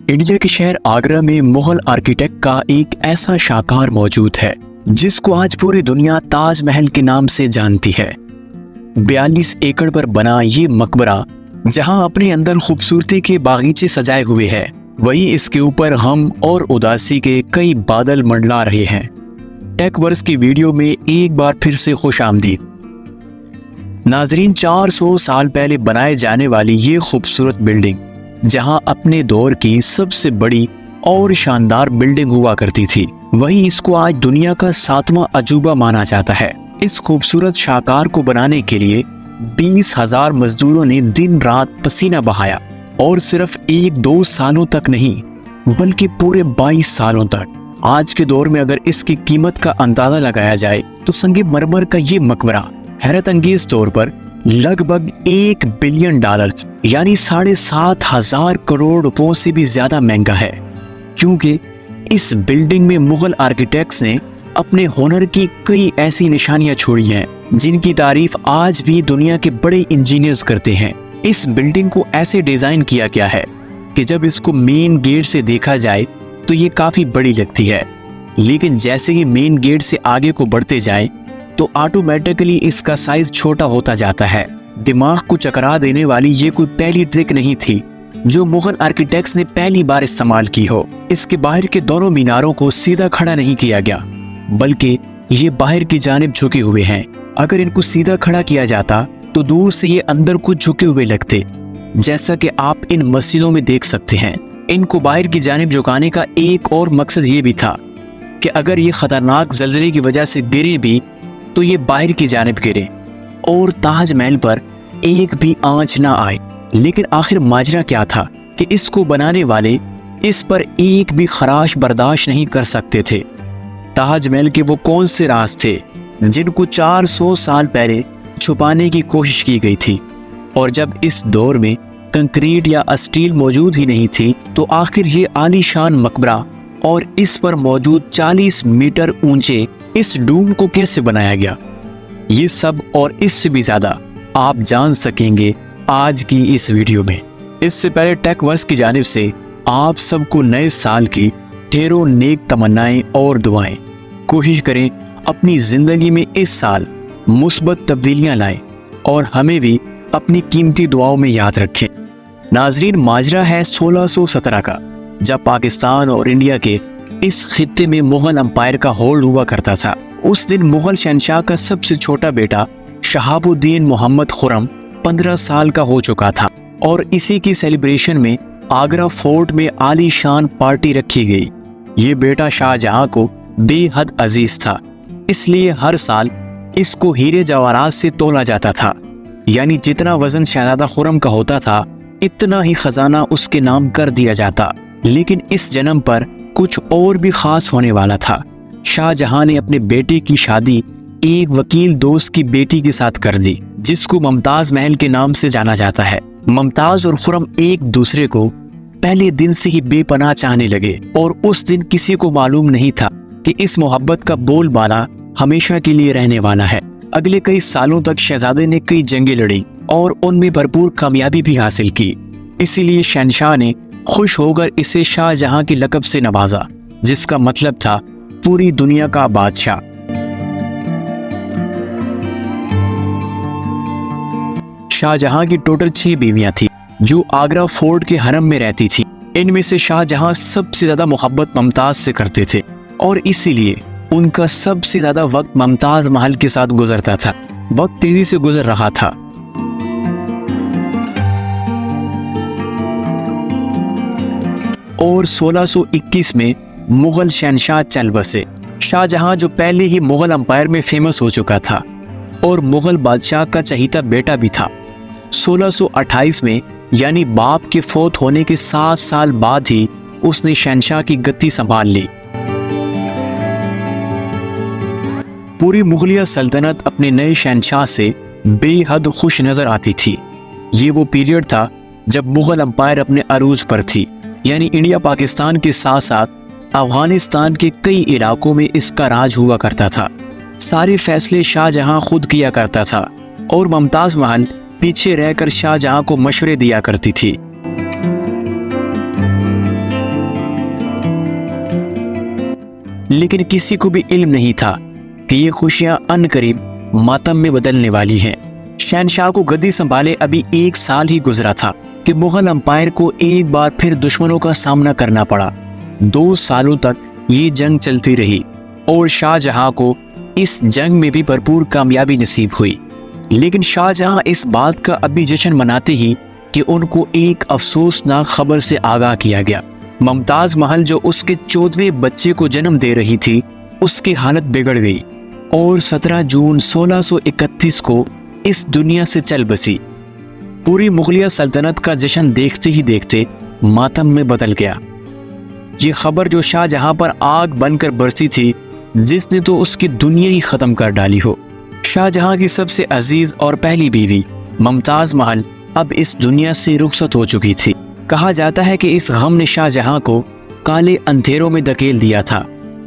India के शहर आगरा में मुगल आर्किटेक्ट का एक ऐसा शाहकार मौजूद है जिसको आज पूरी दुनिया ताजमहल के नाम से जानती है। 42 एकड़ पर बना ये मकबरा जहां अपने अंदर खूबसूरती के बागीचे सजाए हुए है, वहीं इसके ऊपर गम और उदासी के कई बादल मंडला रहे हैं। टेकवर्स की वीडियो में एक बार फिर से खुश आमदीद। नाजरीन, 400 साल पहले बनाए जाने वाली ये खूबसूरत बिल्डिंग जहां अपने दौर की सबसे बड़ी और शानदार बिल्डिंग हुआ करती थी, वहीं इसको आज दुनिया का 7वां अजूबा माना जाता है। इस खूबसूरत शाहकार को बनाने के लिए 20,000 मजदूरों ने दिन रात पसीना बहाया, और सिर्फ 1-2 सालों तक नहीं बल्कि पूरे 22 सालों तक। आज के दौर में अगर इसकी कीमत का अंदाजा लगाया जाए तो संगमरमर का ये मकबरा हैरत अंगेज तौर पर लगभग $1 बिलियन यानी 7,500 करोड़ रुपयों से भी ज्यादा महंगा है, क्योंकि इस बिल्डिंग में मुगल आर्किटेक्ट्स ने अपने हुनर की कई ऐसी निशानियां छोड़ी हैं जिनकी तारीफ आज भी दुनिया के बड़े इंजीनियर्स करते हैं। इस बिल्डिंग को ऐसे डिजाइन किया गया है कि जब इसको मेन गेट से देखा जाए तो ये काफी बड़ी लगती है, लेकिन जैसे ही मेन गेट से आगे को बढ़ते जाए तो ऑटोमेटिकली इसका साइज छोटा होता जाता है। दिमाग को चकरा देने वाली ये कोई पहली ट्रिक नहीं थी जो मुगल आर्किटेक्ट्स ने पहली बार इस्तेमाल की हो। इसके बाहर के दोनों मीनारों को सीधा खड़ा नहीं किया गया, बल्कि ये बाहर की जानिब झुके हुए हैं। अगर इनको सीधा खड़ा किया जाता तो दूर से ये अंदर को झुके हुए लगते, जैसा कि आप इन मस्जिदों में देख सकते हैं। इनको बाहर की जानिब झुकाने का एक और मकसद ये भी था कि अगर ये खतरनाक ज़लज़ले की वजह से गिरे भी तो ये बाहर की जानिब गिरे और ताजमहल पर एक भी आंच ना आए। लेकिन आखिर माजरा क्या था कि इसको बनाने वाले इस पर एक भी खराश बर्दाश्त नहीं कर सकते थे। ताजमहल के वो कौन से राज थे जिनको 400 साल पहले छुपाने की कोशिश की गई थी, और जब इस दौर में कंक्रीट या स्टील मौजूद ही नहीं थी तो आखिर ये आलीशान मकबरा और इस पर मौजूद 40 मीटर ऊंचे इस डूम को कैसे बनाया गया, ये सब और इससे भी ज्यादा आप जान सकेंगे आज की इस वीडियो में। इससे पहले टेकवर्स की जानिब से आप सबको नए साल की ढेरों नेक तमन्नाएं और दुआएं। कोशिश करें अपनी जिंदगी में इस साल मुस्बत तब्दीलियां लाएं और हमें भी अपनी कीमती दुआओं में याद रखें। नाजरीन, माजरा है 1617 का, जब पाकिस्तान और इंडिया के इस खित्ते में मुगल अंपायर का होल्ड हुआ करता था। उस दिन मुगल शहंशाह का सबसे छोटा बेटा शहाबुद्दीन मोहम्मद खुर्रम 15 साल का हो चुका था, और इसी की सेलिब्रेशन में आगरा फोर्ट में आलीशान पार्टी रखी गई। ये बेटा शाहजहां को बेहद अजीज था, इसलिए हर साल इसको हीरे जवाहरात से तोला जाता था, यानी जितना वजन शहजादा खुर्रम का होता था इतना ही खजाना उसके नाम कर दिया जाता। लेकिन इस जन्म पर कुछ और भी खास होने वाला था। शाहजहां ने अपने बेटे की शादी एक वकील दोस्त की बेटी के साथ कर दी, जिसको मुमताज महल के नाम से जाना जाता है। मुमताज और खुर्रम एक दूसरे को पहले दिन से ही बेपनाह चाहने लगे, और उस दिन किसी को मालूम नहीं था कि इस मोहब्बत का बोलबाला हमेशा के लिए रहने वाला है। अगले कई सालों तक शहजादे ने कई जंगें लड़ी और उनमें भरपूर कामयाबी भी हासिल की। इसीलिए शहंशाह ने खुश होकर इसे शाहजहां के लक़ब से नवाजा, जिसका मतलब था पूरी दुनिया का बादशाह। शाहजहां की टोटल 6 बीवियां थी जो आगरा फोर्ट के हरम में रहती थी। इनमें से शाहजहां सबसे ज्यादा मोहब्बत मुमताज से करते थे, और इसीलिए उनका सबसे ज्यादा वक्त मुमताज महल के साथ गुजरता था। वक्त तेजी से गुजर रहा था। और 1621 में मुगल शहंशाह चल बसे। शाहजहां जो पहले ही मुगल अंपायर में फेमस हो चुका था और मुगल बादशाह का चहीता बेटा भी था, 1628 में यानी बाप के फौत होने के 7 साल बाद ही उसने शहंशाह की गद्दी संभाल ली। पूरी मुगलिया सल्तनत अपने नए शहंशाह से बेहद खुश नजर आती थी। ये वो पीरियड था जब मुगल अंपायर अपने अरूज पर थी, यानी इंडिया पाकिस्तान के साथ साथ अफगानिस्तान के कई इलाकों में इसका राज हुआ करता था। सारे फैसले शाहजहां खुद किया करता था और मुमताज महल पीछे रहकर शाहजहां को मशवरे दिया करती थी। लेकिन किसी को भी इल्म नहीं था कि ये खुशियां अनकरीब मातम में बदलने वाली हैं। शहनशाह को गद्दी संभाले अभी 1 साल ही गुजरा था कि मुगल अंपायर को एक बार फिर दुश्मनों का सामना करना पड़ा। 2 सालों तक ये जंग चलती रही और शाहजहां को इस जंग में भी भरपूर कामयाबी नसीब हुई। लेकिन शाहजहां इस बात का अभी जश्न मनाते ही कि उनको एक अफसोसनाक खबर से आगाह किया गया। मुमताज महल जो उसके 14वें बच्चे को जन्म दे रही थी, उसकी हालत बिगड़ गई और 17 जून 1631 को इस दुनिया से चल बसी। पूरी मुगलिया सल्तनत का जश्न देखते ही देखते मातम में बदल गया। ये खबर जो शाहजहां पर आग बनकर बरसी थी, जिसने तो उसकी दुनिया ही खत्म कर डाली हो। शाहजहां की सबसे अजीज और पहली बीवी मुमताज महल अब इस दुनिया से रुखसत हो चुकी थी। कहा जाता है कि इस गम ने शाहजहां को काले अंधेरों में धकेल दिया था।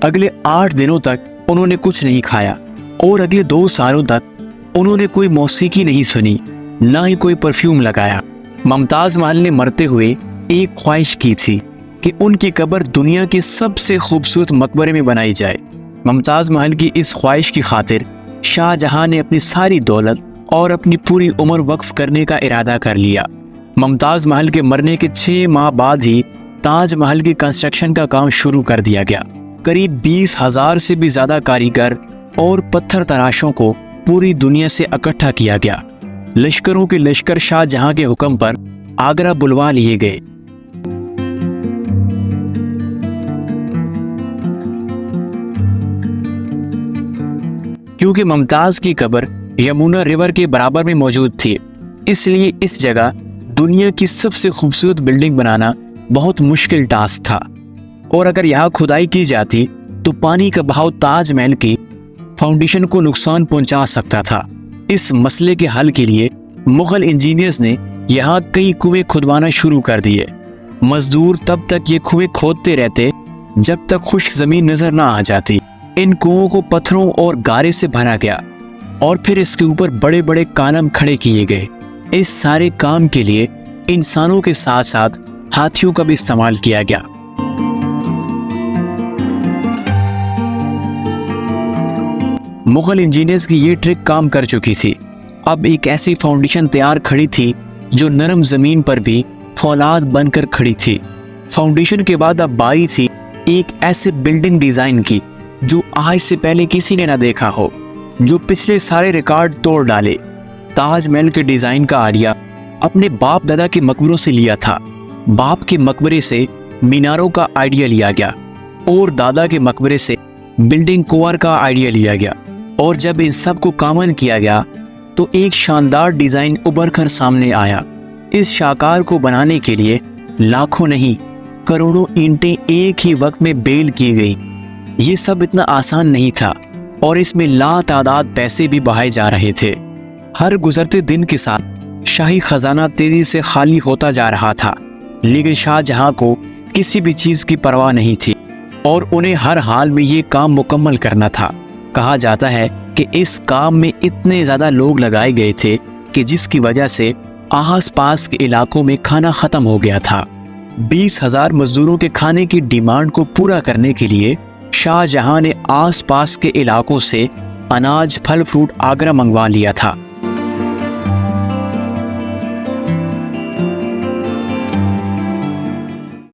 अगले 8 दिनों तक उन्होंने कुछ नहीं खाया और अगले 2 सालों तक उन्होंने कोई मौसीकी नहीं सुनी, ना ही कोई परफ्यूम लगाया। मुमताज महल ने मरते हुए एक ख्वाहिश की थी कि उनकी कब्र दुनिया के सबसे खूबसूरत मकबरे में बनाई जाए। मुमताज महल की इस ख्वाहिश की खातिर शाहजहां ने अपनी सारी दौलत और अपनी पूरी उम्र वक्फ करने का इरादा कर लिया। मुमताज महल के मरने के 6 माह बाद ही ताज महल की कंस्ट्रक्शन का काम शुरू कर दिया गया। करीब 20,000 से भी ज्यादा कारीगर और पत्थर तराशों को पूरी दुनिया से इकट्ठा किया गया। लश्करों के लश्कर शाहजहां के हुक्म पर आगरा बुलवा लिए गए। क्योंकि मुमताज की कब्र यमुना रिवर के बराबर में मौजूद थी, इसलिए इस जगह दुनिया की सबसे खूबसूरत बिल्डिंग बनाना बहुत मुश्किल टास्क था। और अगर यहाँ खुदाई की जाती तो पानी का बहाव ताज महल की फाउंडेशन को नुकसान पहुंचा सकता था। इस मसले के हल के लिए मुगल इंजीनियर्स ने यहाँ कई कुएं खुदवाना शुरू कर दिए। मजदूर तब तक ये कुएं खोदते रहते जब तक खुश्क जमीन नजर ना आ जाती। इन कुओं को पत्थरों और गारे से भरा गया और फिर इसके ऊपर बड़े बड़े कालम खड़े किए गए। इस सारे काम के लिए इंसानों के साथ साथ हाथियों का भी इस्तेमाल किया गया। मुगल इंजीनियर्स की ये ट्रिक काम कर चुकी थी। अब एक ऐसी फाउंडेशन तैयार खड़ी थी जो नरम जमीन पर भी फौलाद बनकर खड़ी थी। फाउंडेशन के बाद अब बारी थी एक ऐसे बिल्डिंग डिजाइन की जो आज से पहले किसी ने ना देखा हो, जो पिछले सारे रिकॉर्ड तोड़ डाले। ताजमहल के डिजाइन का आइडिया अपने बाप दादा के मकबरों से लिया था। बाप के मकबरे से मीनारों का आइडिया लिया गया और दादा के मकबरे से बिल्डिंग कोर का आइडिया लिया गया। और जब इन सब को कॉमन किया गया तो एक शानदार डिजाइन उभर कर सामने आया। इस शाकार को बनाने के लिए लाखों नहीं करोड़ों ईंटें एक ही वक्त में बेल की गई। ये सब इतना आसान नहीं था और इसमें लातादाद पैसे भी बहाए जा रहे थे। हर गुजरते दिन के साथ शाही खजाना तेजी से खाली होता जा रहा था, लेकिन शाहजहां को किसी भी चीज की परवाह नहीं थी और उन्हें हर हाल में ये काम मुकम्मल करना था। कहा जाता है कि इस काम में इतने ज्यादा लोग लगाए गए थे कि जिसकी वजह से आस पास के इलाकों में खाना खत्म हो गया था। 20,000 मजदूरों के खाने की डिमांड को पूरा करने के लिए शाहजहां ने आस पास के इलाकों से अनाज फल फ्रूट आगरा मंगवा लिया था।